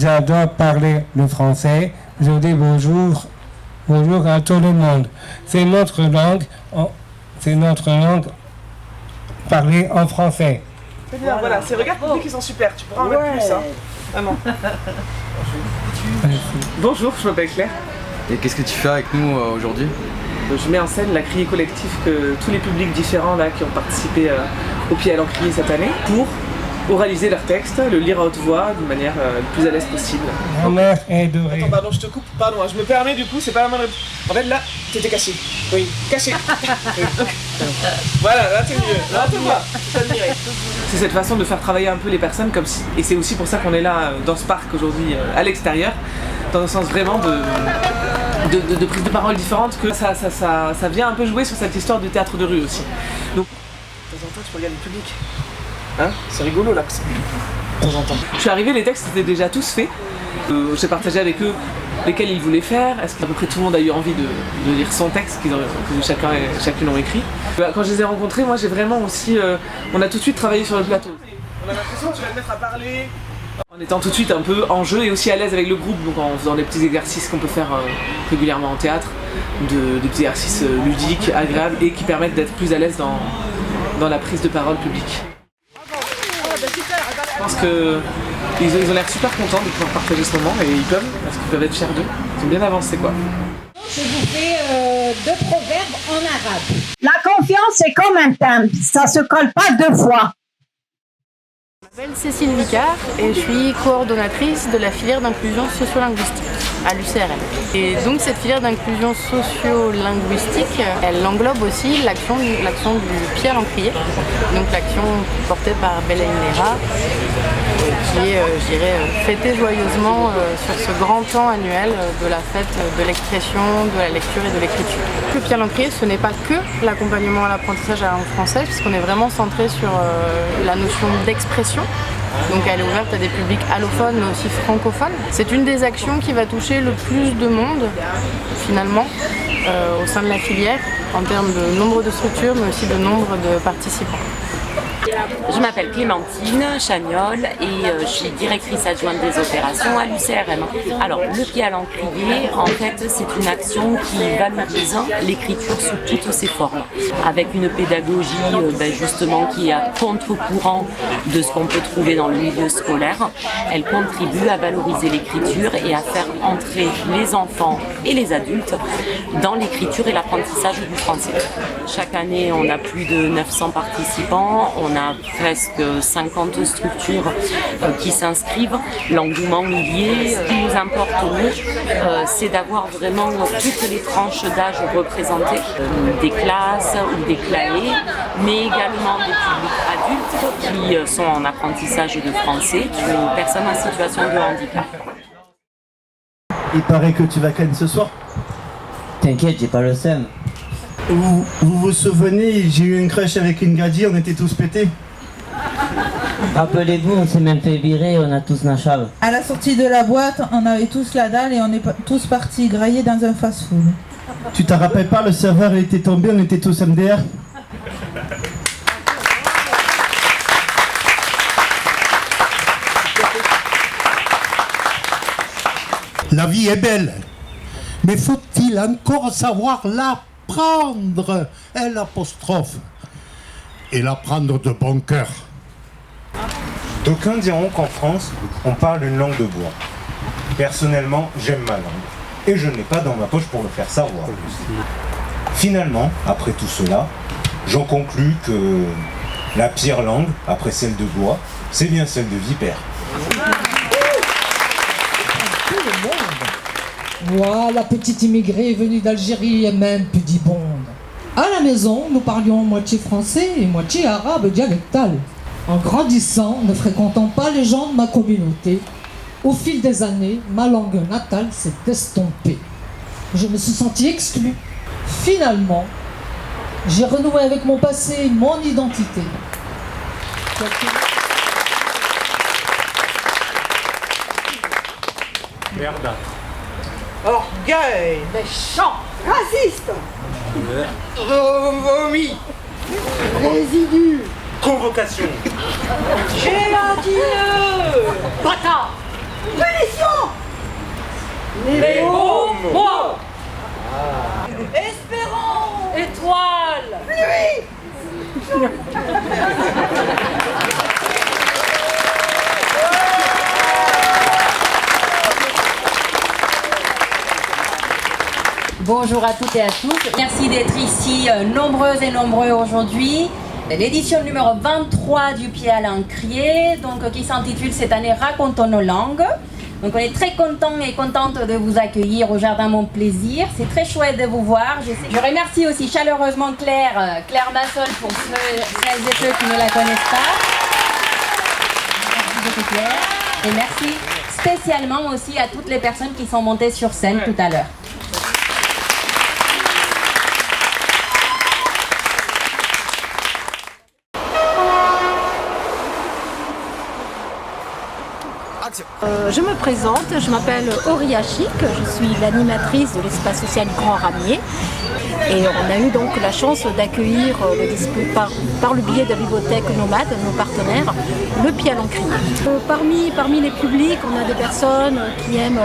j'adore parler le français. Je dis bonjour à tout le monde. C'est notre langue parlée en français. C'est bien, voilà, c'est regarde public, ils sont super, tu pourras en mettre plus, hein. Vraiment. Bonjour, je m'appelle Claire. Et qu'est-ce que tu fais avec nous aujourd'hui? Je mets en scène la criée collective que tous les publics différents là, qui ont participé au Pied à l'Encrier cette année pour oraliser leur texte, le lire à haute voix d'une manière le plus à l'aise possible. Ma mère est dorée. Attends, pardon, je te coupe, pardon, je me permets du coup, c'est pas la moindre... En fait là, t'étais caché. Oui, caché. Voilà, là t'es mieux, là t'es moi, je t'admire. C'est cette façon de faire travailler un peu les personnes comme si... Et c'est aussi pour ça qu'on est là dans ce parc aujourd'hui à l'extérieur, dans un sens vraiment de prise de parole différente, que ça vient un peu jouer sur cette histoire du théâtre de rue aussi. Donc, de temps en temps, tu peux regarder le public. Hein, c'est rigolo là, de temps en temps. Je suis arrivée, les textes étaient déjà tous faits. J'ai partagé avec eux lesquels ils voulaient faire. Est-ce qu'à peu près tout le monde a eu envie de lire son texte que chacun et chacune ont écrit. Quand je les ai rencontrés, moi j'ai vraiment aussi... on a tout de suite travaillé sur le plateau. On a l'impression que tu vas le mettre à parler. En étant tout de suite un peu en jeu et aussi à l'aise avec le groupe, donc en faisant des petits exercices qu'on peut faire régulièrement en théâtre, des petits exercices ludiques, agréables et qui permettent d'être plus à l'aise dans la prise de parole publique. Je pense qu'ils ont l'air super contents de pouvoir partager ce moment et ils peuvent, parce qu'ils peuvent être fiers d'eux. Ils ont bien avancé quoi. Je vous fais deux proverbes en arabe. La confiance est comme un timbre, ça se colle pas deux fois. Je m'appelle Cécile Vicard et je suis coordonnatrice de la filière d'inclusion socio-linguistique à l'UCRM. Et donc cette filière d'inclusion socio-linguistique, elle englobe aussi l'action du Pied à l'Encrier, donc l'action portée par Belaïm Lera, qui est, je dirais, fêtée joyeusement sur ce grand temps annuel de la fête de l'expression, de la lecture et de l'écriture. Le Pied à l'Encrier, ce n'est pas que l'accompagnement à l'apprentissage à la langue française, puisqu'on est vraiment centré sur la notion d'expression. Donc elle est ouverte à des publics allophones mais aussi francophones. C'est une des actions qui va toucher le plus de monde finalement au sein de la filière en termes de nombre de structures mais aussi de nombre de participants. Je m'appelle Clémentine Chagnol et je suis directrice adjointe des opérations à l'UCRM. Alors, le Pied à l'Encrier, en fait, c'est une action qui valorise l'écriture sous toutes ses formes, avec une pédagogie justement qui est à contre-courant de ce qu'on peut trouver dans le milieu scolaire. Elle contribue à valoriser l'écriture et à faire entrer les enfants et les adultes dans l'écriture et l'apprentissage du français. Chaque année, on a plus de 900 participants, on a presque 50 structures qui s'inscrivent. L'engouement y est. Ce qui nous importe, nous, c'est d'avoir vraiment toutes les tranches d'âge représentées, des classes ou des claés, mais également des publics adultes qui sont en apprentissage de français, ou personnes en situation de handicap. Il paraît que tu vas Cannes ce soir. T'inquiète, j'ai pas le seum. Vous vous souvenez, j'ai eu une crush avec une gadie, on était tous pétés. Rappelez-vous, on s'est même fait virer, on a tous la chave. À la sortie de la boîte, on avait tous la dalle et on est tous partis grailler dans un fast-food. Tu t'en rappelles pas, le serveur était tombé, on était tous MDR. La vie est belle, mais faut-il encore savoir l'apprendre, l'apostrophe, et l'apprendre de bon cœur. D'aucuns diront qu'en France, on parle une langue de bois. Personnellement, j'aime ma langue, et je ne l'ai pas dans ma poche pour le faire savoir. Finalement, après tout cela, j'en conclus que la pire langue, après celle de bois, c'est bien celle de vipère. Moi, la petite immigrée venue d'Algérie et même pudibonde. À la maison, nous parlions moitié français et moitié arabe dialectal. En grandissant, ne fréquentant pas les gens de ma communauté, au fil des années, ma langue natale s'est estompée. Je me suis sentie exclue. Finalement, j'ai renoué avec mon passé, mon identité. Verdâtre. Orgueil. Méchant. Raciste. Vomi. Convocation. Gélatineux. Bâtard. Punition. Les beaux mots. Espérons. Étoile. Pluie. Bonjour à toutes et à tous. Merci d'être ici nombreuses et nombreux aujourd'hui. L'édition numéro 23 du Pied à l'Encrier, donc qui s'intitule cette année Racontons nos langues. Donc on est très contents et contente de vous accueillir au Jardin Mon Plaisir. C'est très chouette de vous voir. Je remercie aussi chaleureusement Claire Massol pour celles et ceux qui ne la connaissent pas. Merci beaucoup Claire. Et merci spécialement aussi à toutes les personnes qui sont montées sur scène tout à l'heure. Je me présente, je m'appelle Auria Chic, je suis l'animatrice de l'espace social Grand Ramier et on a eu donc la chance d'accueillir par le biais de la bibliothèque Nomade, nos partenaires, le Pied à l'Encrier. Parmi les publics, on a des personnes qui aiment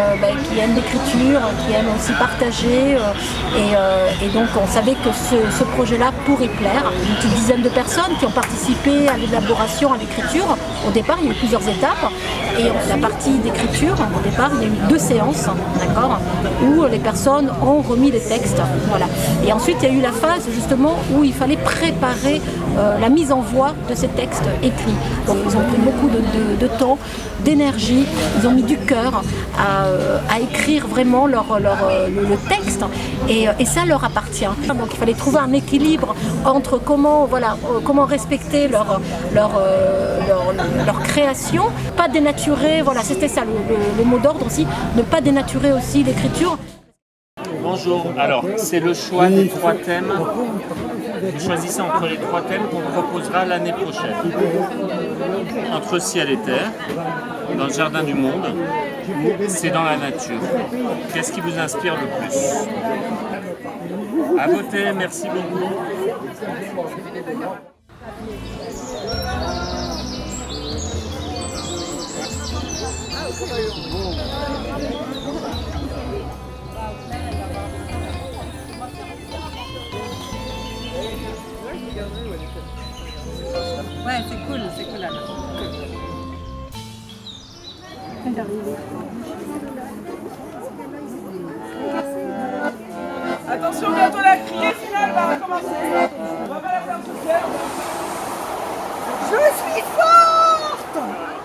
l'écriture, qui aiment aussi partager et donc on savait que ce projet-là pourrait plaire. Une petite dizaine de personnes qui ont participé à l'élaboration, à l'écriture. Au départ, il y a eu plusieurs étapes et la partie d'écriture, au départ, il y a eu 2 séances, d'accord, où les personnes ont remis les textes, voilà. Et ensuite, il y a eu la phase justement où il fallait préparer la mise en voix de ces textes écrits. Donc, ils ont pris beaucoup de temps, d'énergie, ils ont mis du cœur à écrire vraiment le texte et ça leur appartient. Donc, il fallait trouver un équilibre entre comment respecter leur création, pas dénaturer, voilà, c'était ça le mot d'ordre aussi, ne pas dénaturer aussi l'écriture. Bonjour, alors c'est le choix des 3 thèmes. Vous choisissez entre les 3 thèmes qu'on proposera l'année prochaine. Entre ciel et terre, dans le jardin du monde, c'est dans la nature. Qu'est-ce qui vous inspire le plus? À voter, merci beaucoup. Ouais, c'est cool là. Attention, bientôt la criée finale va commencer. On va pas la faire tout seul. Je suis forte.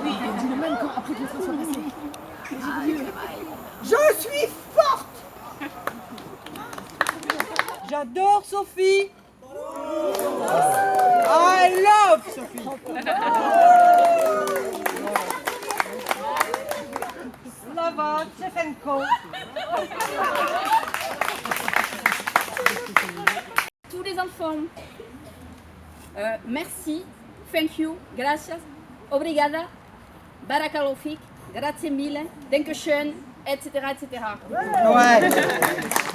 Oui, dis-le même quand après que les choses sont passées. Je suis forte. J'adore Sophie. I love Sophie. Slava Tchefenko. Tous les enfants, merci, thank you, gracias, obrigada, barakallahu fik, grazie mille, dankeschön, etc. etc. Ouais.